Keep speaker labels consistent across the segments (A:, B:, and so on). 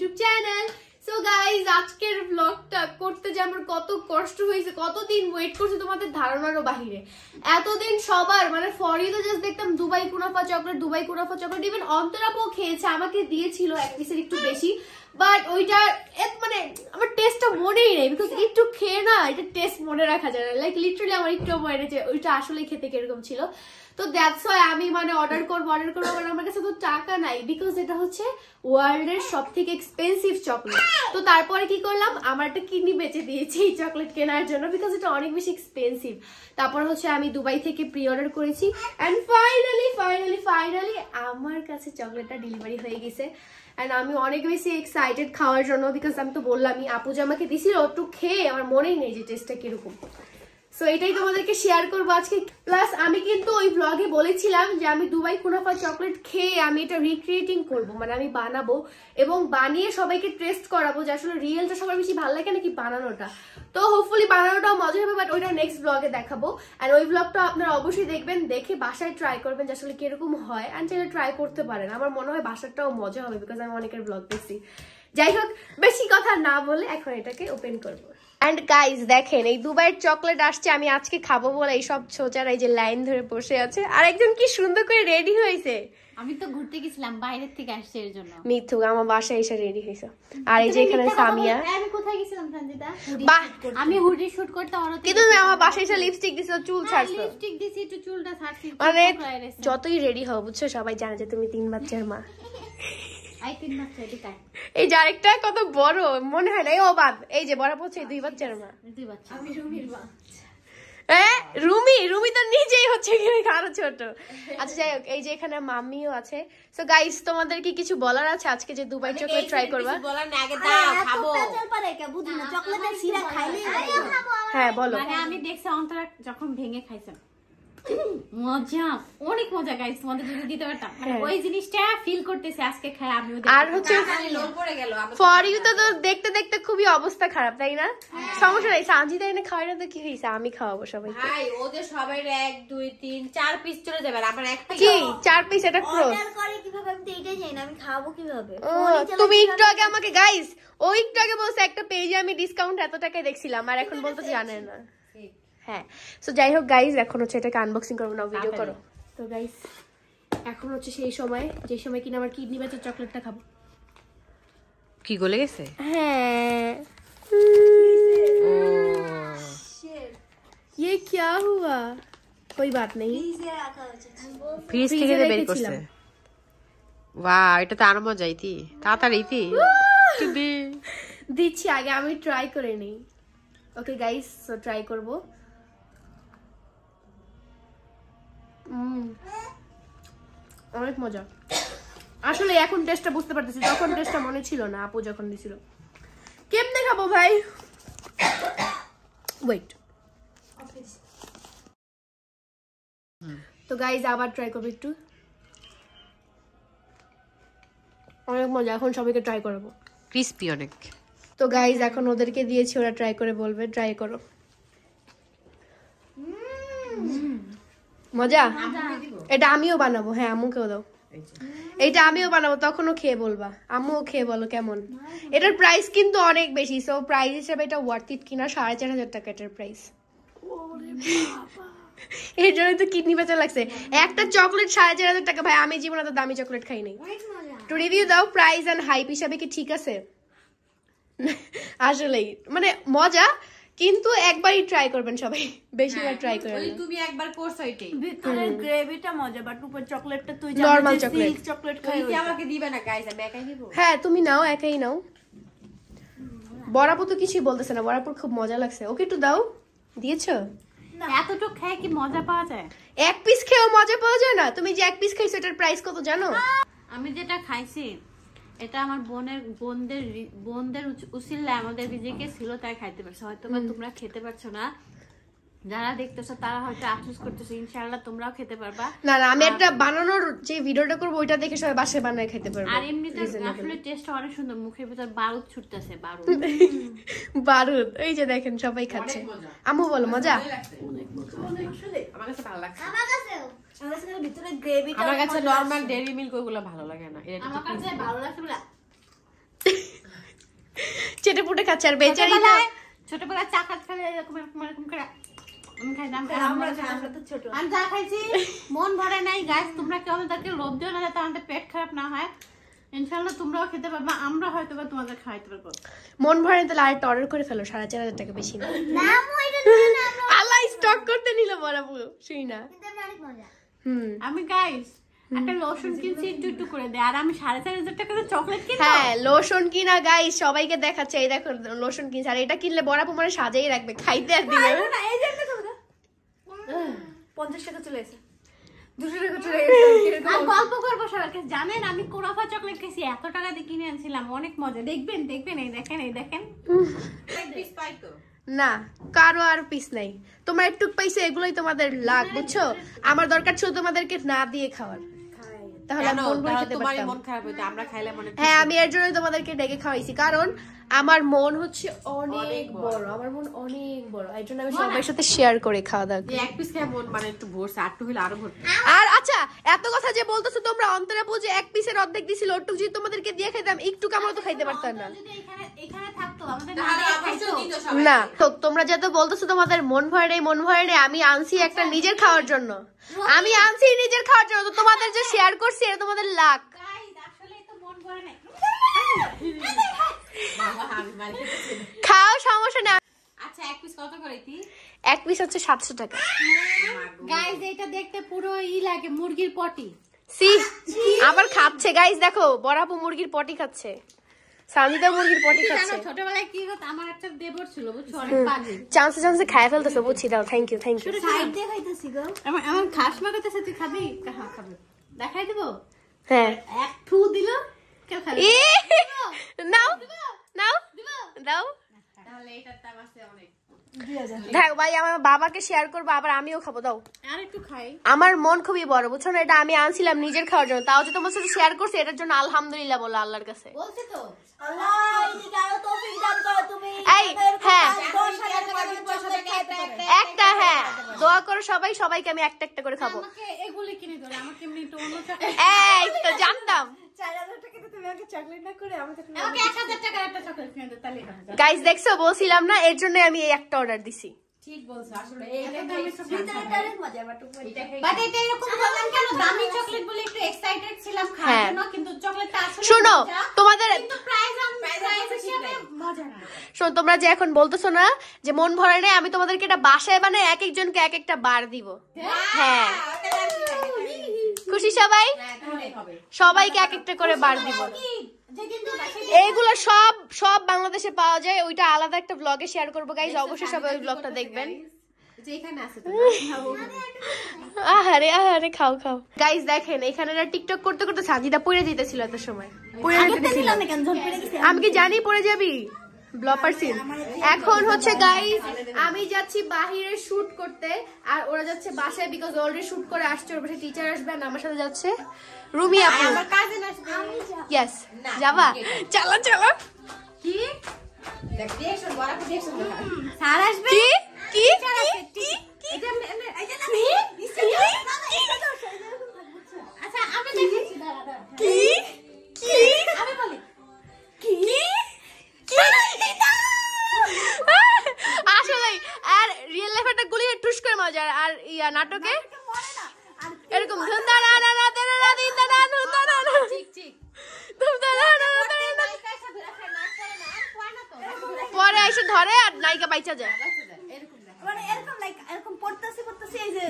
A: YouTube channel. So guys, আজকের ব্লগটা করতে যে আমার কত কষ্ট হয়েছে, কতদিন ওয়েট করছে তোমাদের ধারণারও বাহিরে। এতদিন সবার মানে ফরি তো জাস্ট দেখতাম দুবাই কুনাফা চকলেট, ইভেন অন্তরাপও খেয়েছে, আমাকে দিয়েছিল এক পিসের একটু বেশি, বাট ওইটা মানে আমার টেস্টটা মনেই নেই, বিকজ একটু খেয়ে না এটা টেস্ট মনে রাখা যায় না। লাইক লিটারালি আমার একটু মনে নেই যে ওইটা আসলে খেতে কিরকম ছিল। তো দ্যাটস ওয়াই আমি মানে অর্ডার করবো, মানে আমার কাছে তো টাকা নাই, বিকজ এটা হচ্ছে ওয়ার্ল্ড এর সব থেকে এক্সপেন্সিভ চকলেট। তো তারপরে কি করলাম, আমার একটা কিডনি বেঁচে দিয়েছি এই চকলেট কেনার জন্য, বিকজ এটা অনেক বেশি এক্সপেন্সিভ। তারপর হচ্ছে আমি দুবাই থেকে প্রি অর্ডার করেছি, অ্যান্ড ফাইনালি আমার কাছে চকলেটটা ডেলিভারি হয়ে গেছে। অ্যান্ড আমি অনেক বেশি এক্সাইটেড খাওয়ার জন্য, বিকজ আমি তো বললামই আপু যে আমাকে দিছিল, একটু খেয়ে আমার মনেই নেই যে টেস্টটা কিরকম। সো এটাই তোমাদেরকে শেয়ার করবো আজকে। প্লাস আমি কিন্তু ওই ব্লগে বলেছিলাম যে আমি দুবাই কুনাফা চকলেট খেয়ে আমি এটা রিক্রিয়েটিং করবো, মানে আমি বানাবো এবং বানিয়ে সবাইকে টেস্ট করাবো যে আসলে রিয়েলটা সবার বেশি ভালো লাগে নাকি বানানোটা। তো হোপফুলি বানানোটাও মজা হবে, বাট ওইটা নেক্সট ব্লগে দেখাবো। অ্যান্ড ওই ব্লগটা আপনারা অবশ্যই দেখবেন, দেখে বাসায় ট্রাই করবেন যে আসলে কিরকম হয়, অ্যান্ড চাইলে ট্রাই করতে পারেন। আমার মনে হয় বাসারটাও মজা হবে, বিকজ আমি অনেকের ব্লগ দেখছি। যাই হোক, বেশি কথা না বলে এখন এটাকে ওপেন করবো। এন্ড গাইজ দেখেন, এই দুবাইয়ের চকলেট আসছে, আমি আজকে খাবো বলে এই সব ছোচারা এই যে লাইন ধরে বসে আছে, আর একজন কি সুন্দর করে রেডি হয়েছে।
B: আমি তো ঘুরতে গেছিলাম, বাইরের থেকে আসছে এর জন্য।
A: মিথ্যুক, আমার বাসায় এসে রেডি হয়েছে। আর এই যে এখানে সামিয়া।
B: আমি কোথায় গেছিলাম সঞ্জিতা? আমি হুডি শুট করতে অনেক,
A: কিন্তু তুমি আমার বাসায় এসে লিপস্টিক দিছো, চুল ছাড়ছো।
B: লিপস্টিক দিছি, একটু চুলটা ছাড়ছি।
A: মানে যতই রেডি হও বুঝছো, সবাই জানে যে তুমি 3 বাচ্চার মা। এই যে আরেকটা কত বড় মনে হয় না, এই অবাদ, এই যে বড় পড়ছে 2 বাচ্চার মা।
B: 2 বাচ্চা। আমি রুমির মা।
A: হ্যাঁ, রুমি তো নিজেই হচ্ছে আরো ছোট। আচ্ছা যাই হোক, এই যে এখানে মাম্মিও আছে। সো গাইস, তোমাদের কি কিছু বলার আছে আজকে যে দুবাই চকলেট ট্রাই করবা?
B: বলার না, আগে দাও খাবো। চল পারে কে বুঝি না, চকলেটের সিরা খাইলে
A: হ্যাঁ বলো।
B: মানে আমি দেখছি অন্তরা যখন ভেঙে খাইছে, মজা, অনেক মজা গাইস। তোমাদের যদি দিতে পারতাম, মানে ওই জিনিসটা ফিল করতেছি আজকে খাই আমি।
A: আর হচ্ছে ফর ইউ তো দেখতে দেখতে খুবই অবস্থা খারাপ, তাই না? সমস্যা নাই, সাজি তাই না খাওয়াই না তো কি হইছে, আমি খাওয়াবো সবাইকে।
B: ভাই ওদের সবাই 1 2 3 4 পিস চলে যাবে, আর আমার এক পিস।
A: কি 4 পিস? এটা ক্রস
C: অর্ডার করে কিভাবে? আমি তো এটাই জানি না, আমি খাবো কিভাবে?
A: তুমি একটু আগে আমাকে গাইস, ও একটু আগে বলছে একটা পেজে আমি ডিসকাউন্ট এত টাকায় দেখছিলাম, আর এখন বলতে জানেন না। হ্যাঁ, সো যাই হোক গাইস, এখন হচ্ছে এটাকে আনবক্সিং করবো না, ভিডিও করো। তো গাইস, এখন হচ্ছে সেই সময় যে সময় কিনা আমার কিডনি বেচার চকলেটটা খাবো।
D: কি গলে গেছে?
A: হ্যাঁ, ये क्या हुआ? कोई बात नहीं,
D: ফ্রিজ থেকে বের করছে। ওয়াও, এটা তো আরো মজা। ইতি তাড়াতাড়ি ইতি
A: দিচ্ছি, আগে আমি ট্রাই করে নেই। ওকে গাইস, সো ট্রাই করবো। অনেক মজা আসলে, এখন টেস্টটা বুঝতে পারতেছি, তখন টেস্টটা মনে ছিল না আপু যখন দিছিল। কেমনে খাবো ভাই? ওয়েট। তো গাইস, আবার ট্রাই করবো একটু। অনেক মজা, এখন সবাইকে ট্রাই করবো।
D: ক্রিস্পি অনেক।
A: তো গাইস, এখন ওদেরকে দিয়েছি, ওরা ট্রাই করে বলবে। ট্রাই করো। মজা? এটা আমিও বানাবো। হ্যাঁ, আম্মুকেও দাও। এইটা আমিও বানাবো, তখনও খেয়ে বলবা। আম্মুও খেয়ে বলো কেমন। এটার প্রাইস কিন্তু অনেক বেশি, সো প্রাইস হিসেবে এটা ওয়ার্থ ইট কিনা। 4500 টাকা এটার প্রাইস। এর জন্যই তো কিডনি বেচা লাগছে। একটা চকলেট 4500 টাকা। ভাই, আমি জীবনে তো দামি চকলেট খাই নাই। তো রিভিউ দাও, প্রাইস এন্ড হাইপ হিসাবে কি ঠিক আছে? আসলেই মানে মজা, কিন্তু একবারই ট্রাই করবেন সবাই, বেশিবার ট্রাই করেন না।
B: তুমি একবার কোর্স হইতেই।
C: ভিতরের গ্রেভিটা মজা, বাট উপর চকলেটটা তুই
A: নরমাল চকলেট।
C: চকলেট খাই,
B: তুই আমাকে দিবে না গাইস, আমি একাই নিব।
A: হ্যাঁ, তুমি নাও, একাই নাও। বরাবর তো কিছুই বলতেছে না, বরাবর খুব মজা লাগছে। ওকে একটু দাও। দিয়েছো?
B: এতটুকু খেয়ে কি মজা পাওয়া যায়?
A: এক পিস খেয়েও মজা পাওয়া যায় না? তুমি যে এক পিস খাইছো, এটার প্রাইস কত জানো?
B: আমি যেটা খাইছি এটা আমার বোনদের উসিল্লা আমাদের রিজিকে ছিল, তাই খাইতে পারছো। হয়তো তোমরা খেতে পারছো না, যারা দেখতেছো তারা হয়তো আফসোস করতেছো। ইনশাআল্লাহ তোমরাও খেতে পারবা।
A: না না, আমি একটা বানানোর যে ভিডিওটা করব ওইটা দেখে সবাই বাসায় বানায় খেতে পারবে।
B: আর এমনিতে আসলে টেস্ট অনেক সুন্দর, মুখের ভিতর বারুদ ছুটতেছে।
A: বারুদ, এই যে দেখেন সবাই খাচ্ছে। আম্মু বলো মজা?
D: আমার কাছে ভালো লাগছে।
C: আমার কাছে ভিতরে গ্রেভিটা,
D: আমার কাছে নরমাল ডেইরি মিল্ক ওগুলো ভালো লাগে না।
B: আমার কাছে ভালো লাগছে বলে
A: চেটে পুটে খাচ্ছে আর বেচারি তো
B: ছোটবেলায় চা খাত খেলে এরকম এরকম এরকম করে আমি খাইতাম।
C: আমরা তো ছোট।
B: আমি যা খাইছি মন ভরে নাই গাইস, তোমরা কেউ আমাদেরকে লোভ দিও না যাতে আমাদের পেট খারাপ না হয়। ইনশাআল্লাহ তোমরাও খেতে পারবে, আমরা হয়তো বা তোমাদের খাওয়াইতে পারবো।
A: মন ভরে তাহলে আরেকটা অর্ডার করে ফেলো, 4,500 টাকা বেশি না।
C: না এটা দিন না আমরা
A: আল্লাহ স্টক করতে নিল বরাবু শুই না।
C: কিন্তু অনেক মজা।
B: আমি গাইস একটা লোশন কিনছি একটু একটু করে দে, আর আমি 4,500 টাকা চকলেট কিনবো।
A: হ্যাঁ লোশন কিনা গাইস সবাইকে দেখাচ্ছে, এই দেখো লোশন কিনছে, আর এটা কিনলে বরাবু মানে সাজাই রাখবে, খাইতে আর দিবে না।
C: না এই যে একটা কথা 50 টাকা চলে এসে 200 টাকা চলে গেছে।
B: আর গল্প করবো সবাইকে, জানেন আমি কোরাফা চকলেট খেয়েছি, এত টাকা দিয়ে কিনে আনছিলাম, অনেক মজা। দেখবেন দেখবেন, এই দেখেন এই দেখেন।
A: না কারো আর পিস নাই, তোমরা একটু পাইছো, এগুলোই তোমাদের লাগ, বুঝছো? আমার দরকার ছিল তোমাদেরকে না দিয়ে খাওয়ার, তাহলে আমি মন ভরে খেতে পারতাম।
D: মন খারাপ হইতো, আমরা খাইলে মনে
A: হ্যাঁ আমি এর জন্যই তোমাদেরকে ডেকে খাওয়াইছি, কারণ আমার মন হচ্ছে অনেক বড়, আমার মন অনেক বড়, এই জন্য আমি সবার সাথে শেয়ার করে খাওয়া দাওয়া করি।
D: এক পিস খায় মন মানে একটু ভরছে, আর একটু হইলে আরো ভরছে।
A: আর আচ্ছা এত কথা যে বলতেছো তোমরা, অন্তরা বুঝে এক পিসের অর্ধেক দিছিল, ওটুক যদি তোমাদেরকে দিয়ে খাইতাম একটু কামড় তো খাইতে পারতাম না।
B: যদি এখানে থাকতো আমাদের
A: না তো তোমরা যত বলতেছো তোমাদের মন ভরে নেই মন ভরে নেই, আমি আনছি একটা নিজের খাওয়ার জন্য, আমি আনছি নিজের খাওয়ার জন্য, তো তোমাদের যে শেয়ার করছি এটা তোমাদের লাক।
B: আসলে তো মন ভরে নাই।
A: খাও সমস্যা নেই।
D: আচ্ছা এক পিস কত করে কি?
A: এক পিস হচ্ছে 700 টাকা।
B: গাইস এটা দেখতে পুরো লাগে মুরগির পটি।
A: সি আবার খাচ্ছে গাইস, দেখো বরাবু মুরগির পটি খাচ্ছে, সানজিদা মুরগির পটি খাচ্ছে।
B: জানো ছোটবেলায় কি হতো, আমার একটা দেবর ছিল বুঝছো, অনেক পাগলি।
A: চান্সে চান্সে খায় ফেলতেছো, বুঝছি। দাও thank you thank you.
C: Side দিয়ে খাইতেছি গো।
B: আমার খাস মাগাতেছে, তুই খাবি? হ্যাঁ খাবি, দেখাই দেবো।
A: হ্যাঁ
B: এক ফু দিল, কেউ খাবে?
A: ই নাও নাও দাও।
B: তাহলে এটার দাম আছে অনেক।
A: দেখ ভাই আমার বাবাকে শেয়ার করবো, আবার আমিও খাবো, দাও।
B: আর একটু খাই।
A: আমার মন খুবই বড়, বুঝছো না? এটা আমি আনছিলাম নিজের খাওয়ার জন্য, তাও যে তোমার সাথে শেয়ার করছি, এটার জন্য আলহামদুলিল্লাহ বলো আল্লাহর কাছে।
B: বলছি তো
C: আল্লাহ এদিকে আরো তৌফিক দান করো তুমি।
A: এই হ্যাঁ
C: 10,000 টাকা দিয়ে চকলেট খাইতে পারবে।
A: একটা, হ্যাঁ দোয়া করো সবাই, সবাইকে আমি একটা একটা করে খাবো।
B: আমাকে এগুলি কিনে দিলে, আমাকে এমনি একটু অন্য
A: এই তো জানতাম।
C: 4,000 টাকা দিয়ে তুমি আমাকে চকলেট না করে আমাকে তুমি
B: আমাকে 1,000 টাকার একটা চকলেট কিনে দে, তাহলে হবে।
A: গাইস দেখছো বলছিলাম না, এর জন্য আমি এই একটা অর্ডার দিছি।
D: ঠিক বলছো, আসলে
C: ভিতরে অনেক মজা বাট উপরে
B: বাট এটা এরকম বললাম কেন, দামি চকলেট বলে একটু এক্সাইটেড ছিলাম খাওয়ার
A: হ্যাঁ।
B: জন্য, কিন্তু চকলেটটা আসলে
A: শোনো
B: মজা,
A: তোমাদের,
B: কিন্তু প্রাইস হিসেবে মজা না।
A: শোনো তোমরা যে এখন বলতেছো না যে মন ভরে নেই, আমি তোমাদেরকে এটা বাসায় বানাই এক একজনকে এক একটা বার দিব। হ্যাঁ খুশি সবাই? সবাইকে এক একটা করে বার দিব।
B: যে কিন্তু
A: এইগুলো সব সব বাংলাদেশে পাওয়া যায়, ওইটা আলাদা একটা ব্লগে শেয়ার করবো গাইজ, অবশ্যই সবাই ওই ব্লগটা দেখবেন।
D: যে এখানে আছে তো
A: আহারে আহারে খাও খাও গাইজ। দেখেন এখানে টিকটক করতে করতে সাজিদা পড়ে দিতেছিল এত সময়,
C: দিলাম না কেন ঝোল পেড়ে গেছে।
A: আমি কি জানি পড়ে যাবি, ব্লপার সিন। এখন হচ্ছে গাইজ আমি যাচ্ছি বাহিরে শুট করতে, আর ওরা যাচ্ছে বাসায়, বিকজ অলরেডি শুট করে আসছে, ওর বাসায় টিচার আসবে, আর আমার সাথে যাচ্ছে রুমি আপু।
B: আমার কাজিন আসবে।
A: ইয়েস যাবা, চলো চলো।
B: কি
D: দেখ দেখছো বড় দেখছো
B: স্যার আসবে?
A: কি কি
B: কি এটা এই যে আচ্ছা আমি দেখেছি, দাঁড়া দাঁড়া
A: কি কি
B: আমি বলি
A: কি আসলে আর রিয়েল লাইফে একটা গুলি টুস করে মজা, আর ইয়া নাটকে এরকম
B: ঠিক ঠিক
A: পরে এসে ধরে আর নায়িকা বাইচা যায়।
C: মানে এরকম লাইক এরকম পড়তেছি এই যে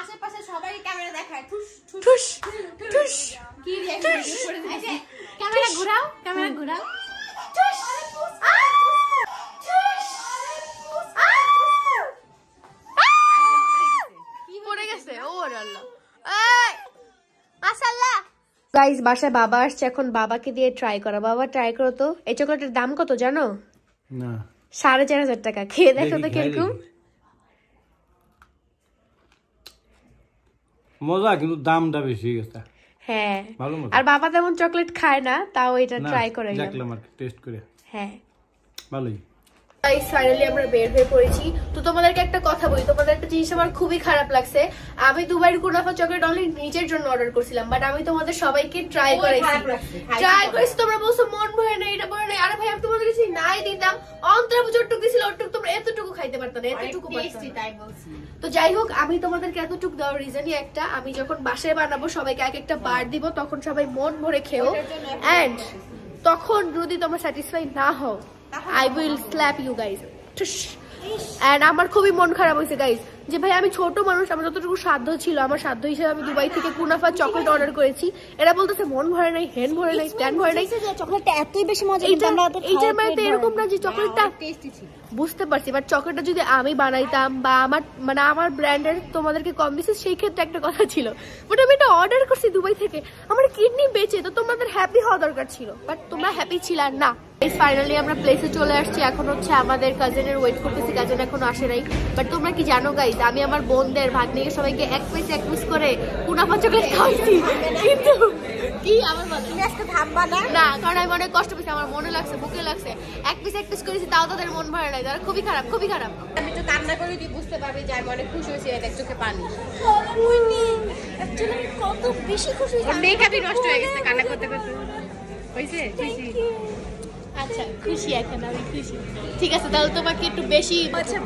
B: আশেপাশে সবাই ক্যামেরা দেখায়, ঠুস
A: ঠুস ঠুস
B: কি রিঅ্যাকশন করে দিয়েছে। ক্যামেরা ঘোরাও, ক্যামেরা ঘোরাও।
A: পড়ে গেছে ওর আল্লাহ। মাশাআল্লাহ গাইস বাসায় বাবা আসছে, এখন বাবাকে দিয়ে ট্রাই করা। বাবা ট্রাই করো তো, এই চকলেটের দাম কত জানো?
E: না
A: 4,500 টাকা। খেয়ে দেখো তো কিরকম
E: মজা, কিন্তু দামটা বেশি গেছে।
A: হ্যাঁ
E: ভালো মজা।
A: আর বাবা তেমন চকলেট খায় না, তাও এটা ট্রাই করে
E: দেখলাম আর টেস্ট করে,
A: হ্যাঁ
E: ভালোই।
A: গাইস ফাইনালি আমরা বের হয়ে পড়েছি। তো তোমাদেরকে একটা কথা বলি, তোমাদের একটা জিনিস আমার খুবই খারাপ লাগছে। আমি দুবাইয়ের কুনাফা চকলেট অনলি নিজের জন্য অর্ডার করছিলাম, বাট আমি তোমাদের সবাইকে ট্রাই করেছি। তোমরা বলছো মন ভরে না, এটা ভরে না। আরে ভাই আমি তোমাদের কাছে নাই দিতাম, অন্তরে যতটুকু দিছিল ওটুকু তোমরা এতটুকু খাইতে পারতো না, এতটুকু তো যাই হোক, আমি তোমাদেরকে এতটুকু দেওয়ার রিজনই একটা, আমি যখন বাসায় বানাবো সবাইকে এক একটা বার দিব, তখন সবাই মন ভরে খেও। এন্ড তখন যদি তোমরা স্যাটিসফাই না হও, I will slap you guys. And আমার খুবই মন খারাপ হয়েছে গাইস, যে ভাই আমি ছোট মানুষ, আমার যতটুকু সাধ্য ছিল, আমার সাধ্য হিসেবে আমি দুবাই থেকে কুনাফা চকলেট অর্ডার করেছি। এরা বলতেছে মন ভরে নাই, হেন ভরে নাই, স্ট্যান্ড ভরে নাই।
C: চকলেটটা এতই বেশি মজা,
A: এইটার মানে এরকম না যে চকলেটটা বুঝতে পারছি, বাট চকলেটটা যদি আমি বানাইতাম বা আমার মানে আমার ব্র্যান্ডের তোমাদেরকে কম দিচ্ছে, সেই ক্ষেত্রে একটা কথা ছিল। বাট আমি এটা অর্ডার করছি দুবাই থেকে, আমার কিডনি বেঁচে, তো তোমাদের হ্যাপি হওয়া দরকার ছিল, বাট তোমরা হ্যাপি ছিল না। ফাইনালি আমরা প্লেসে চলে আসছি। এখন হচ্ছে আমাদের কাজিনের ওয়েট করতেছি, কাজিন এখনো আসে নাই। বাট তোমরা কি জানো গাইজ, আমি আমার বোনদের ভাগ্নিকে সবাইকে এক পিস করে কুনাফা চকলেট খাওয়াইছি, কিন্তু কি আমার থামবা না, কারণ আমি অনেক কষ্ট পেয়েছি, আমার মনে লাগছে, বুকে লাগছে। এক পিস করেছি, তাও তাদের মন ভরে নাই, তারা খুবই খারাপ, খুবই খারাপ।
D: আমি তো কান্না করে তুই বুঝতে পারবি যে আমি অনেক খুশি হয়েছি, এক চোখে পানি।
C: কত বেশি খুশি,
D: মেকআপই নষ্ট হয়ে গেছে কান্না করতে করতে। হয়েছে খুশি?
A: আচ্ছা খুশি, এখন আমি খুশি। ঠিক আছে, তাহলে তোমাকে একটু বেশি ঠিক আছে।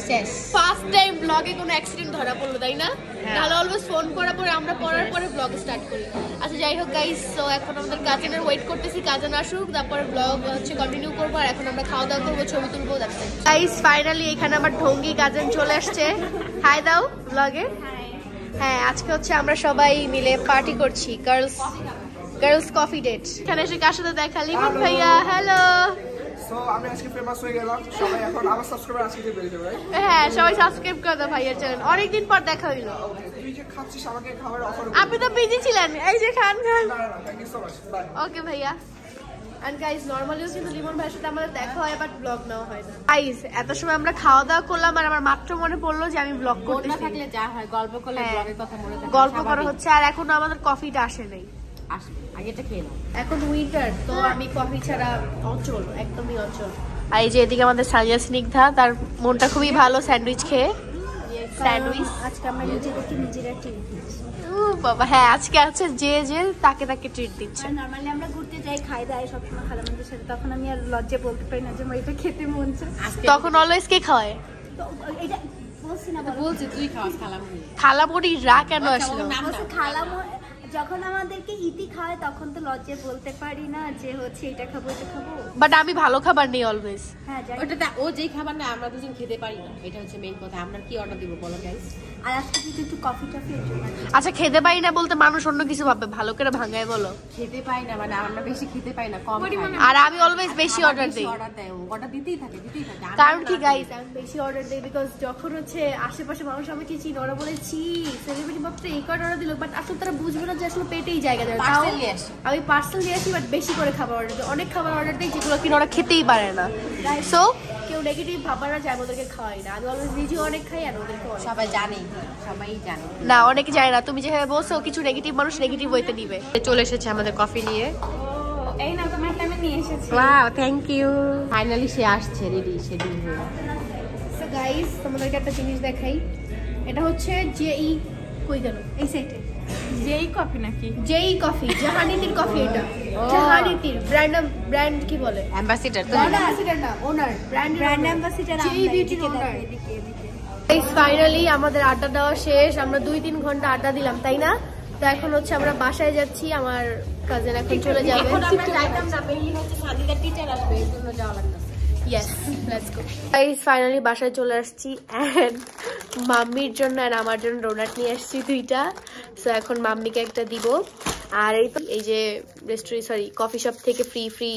D: শেষ
A: ফার্স্ট টাইম ব্লগে কোনো অ্যাক্সিডেন্ট ধরা পড়লো, তাই না? তাহলে অলওয়েজ ফোন করার পরে আমরা পড়ার পরে ব্লগ স্টার্ট করি। আচ্ছা যাই হোক গাইস, তো এখন আমাদের কাজিনের ওয়েট করতেছি, কাজিন আসুক, তারপর ব্লগ হচ্ছে কন্টিনিউ করবো। আর এখন আমরা খাওয়া দাওয়া করবো, ছবি তুলবো। গাইস ফাইনালি এখানে আমার ঢঙ্গি কাজিন চলে আসছে। হাই দাও ব্লগে। হ্যাঁ, আজকে হচ্ছে আমরা সবাই মিলে পার্টি করছি, গার্লস কফি ডেট। এখানে এসে কার সাথে দেখা? লিমন ভাইয়া, হ্যালো।
F: সো আমি আজকে ফেমাস হয়ে গেলাম, সবাই এখন আমার সাবস্ক্রাইবার আজকে বেড়ে যাবে।
A: হ্যাঁ, সবাই সাবস্ক্রাইব করে দাও ভাইয়ার চ্যানেল, অনেকদিন পর দেখা হইলো।
F: তুই যে খাচ্ছিস আমাকে খাবার অফার।
A: আপনি তো বিজি ছিলেন, এই যে খান।
F: না thank you so much, bye.
A: Okay ভাইয়া। এন্ড গাইস নরমালিও কিন্তু লিমন ভাইয়ের সাথে আমাদের দেখা হয়, বাট ব্লগ নেওয়া হয় না। গাইস এত সময় আমরা খাওয়া দাওয়া করলাম, আর আমার মাত্র মনে পড়লো যে আমি ব্লগ করতে
B: থাকলে যা হয়, গল্প করলে ব্লগের কথা মনে থাকে,
A: গল্প করা হচ্ছে। আর এখনো আমাদের কফিটা আসে নাই,
B: আসবে আগেটা খেয়ে নাও।
A: এখন উইন্টার, তো আমি কফি ছাড়া অচল, একদমই অচল। আর এই যে এদিকে আমাদের সানিয়া স্নিগ্ধা, তার মনটা খুবই ভালো স্যান্ডউইচ খেয়ে। স্যান্ডউইচ
C: আজকে আমরা নিজেদেরকে নিজেরা ট্রিট দিচ্ছি।
A: ও বাবা, হ্যাঁ আজকে আছে যে তাকে ট্রিট দিচ্ছে।
C: নরমালি আমরা ঘুরতে যাই, খাই দাই সবসময় খালামাদের সাথে, তখন আমি আর লজ্জা বলতে পারি না যে আমার এটা খেতে মন চায়।
A: তখন অলওয়েজ কে খাওয়ায়?
C: তো এটা বলছি না,
B: বলছি তুই খাওয়াস
A: খালামুড়ি রা কেন আসলো?
C: খালামো যখন আমাদেরকে ইতি খাওয়ায়, তখন তো লজ্জায় বলতে পারি না যে হচ্ছে এটা খাবো এটা খাবো।
A: বাট আমি ভালো খাবার নেই অলওয়েজ।
C: হ্যাঁ জানি।
B: ওটা ও যেই খাবার না আমরা দুজন খেতে পারি না, এটা হচ্ছে মেইন কথা। আমরা কি অর্ডার দিব বলো গাইস?
C: আর আজকে যদি একটু কফি টফি এর জন্য।
A: আচ্ছা খেতে পারি না বলতে মানুষ অন্য কিছু ভাববে, ভালো করে ভাঙায় বলো।
B: খেতে পাই না মানে আমরা বেশি খেতে পাই না, কম খাই।
A: আর আমি অলওয়েজ বেশি অর্ডার দেই।
B: অর্ডার দেয়, অর্ডার দিতেই থাকে।
A: কারণ কি গাইস, আমি বেশি অর্ডার দেই বিকজ যখন হচ্ছে আশেপাশে মানুষ আমাকে চিনি, ওরা বলেছি সেলিব্রিটি মাত্র এই কার্ড অর্ডার দিল, বাট আসলে তারা বুঝবে না যে আসলে পেটেই জায়গা দেয়। আমি পার্সেল দিয়ে আসি, বাট বেশি করে খাবার অর্ডার দিই, অনেক খাবার অর্ডার দিই যেগুলো কিনা ওরা খেতেই পারে না। সো কেউ নেগেটিভ ভাবারা যায় ওদেরকে খাওয়াই না, আমি অলওয়েজ নিজেও অনেক খাই আর ওদেরকে
B: সবাই জানে, সবাই জানে
A: না, অনেকে জানে না। তুমি যেভাবে বলছো কিছু নেগেটিভ মানুষ নেগেটিভ হইতে দিবে। চলে এসেছে আমাদের কফি নিয়ে।
C: এই না তোমার টাইমে নিয়ে এসেছি।
A: Wow, thank you.
B: ফাইনালি সে আসছে রেডি শেডিউল হয়ে।
A: সো গাইস তোমাদেরকে একটা জিনিস দেখাই, এটা হচ্ছে জেই কই গেল এই সাইডে,
C: যেই কফি নাকি?
A: জেই কফি, জাহানিতির কফি। এটা জাহানিতির ব্র্যান্ড কি বলে?
B: অ্যাম্বাসিডার তো
A: অ্যাম্বাসিডার না, ওনার ব্র্যান্ড
C: অ্যাম্বাসিডার
A: জেই বিউটির ওনার। গাইস ফাইনালি আমাদের আড্ডা দেওয়া শেষ, আমরা 2-3 ঘন্টা আড্ডা দিলাম, তাই না? তো এখন হচ্ছে আমরা বাসায় যাচ্ছি, আমার কাজিন এখন চলে যাবে।
B: এখন আমরা যাইতাম না, মেইনলি হচ্ছে সাদিদা টিচার আসবে, এর জন্য যাওয়া লাগতেছে।
A: Yes, let's go. Guys, finally বাসায় চলে আসছি and মাম্মির জন্য আর আমার জন্য ডোনাট নিয়ে আসছি 2টা। সো এখন মাম্মিকে একটা দিব। আর এই যে কফি শপ থেকে ফ্রি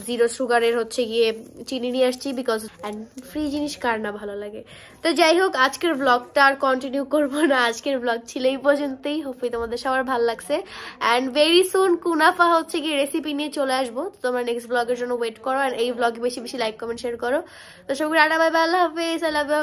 A: 0 সুগারের হচ্ছে গিয়ে চিনি নিয়ে আসছি, বিকজ এন্ড ফ্রি জিনিস কার না ভালো লাগে। তো যাই হোক, আজকের ব্লগটা আর কন্টিনিউ করবো না, আজকের ব্লগ ছিল এই পর্যন্তই। হোপফুলি তোমাদের সবার ভালো লাগছে অ্যান্ড ভেরি সুন কুনাফা হচ্ছে গিয়ে রেসিপি নিয়ে চলে আসবো। তো তোমরা নেক্সট ব্লগের জন্য ওয়েট করো, আর এই ব্লগে বেশি বেশি লাইক কমেন্ট শেয়ার করো। তো সবাই টাটা, বাই বাই, আল্লাহ হাফেজ, আই লাভ ইউ।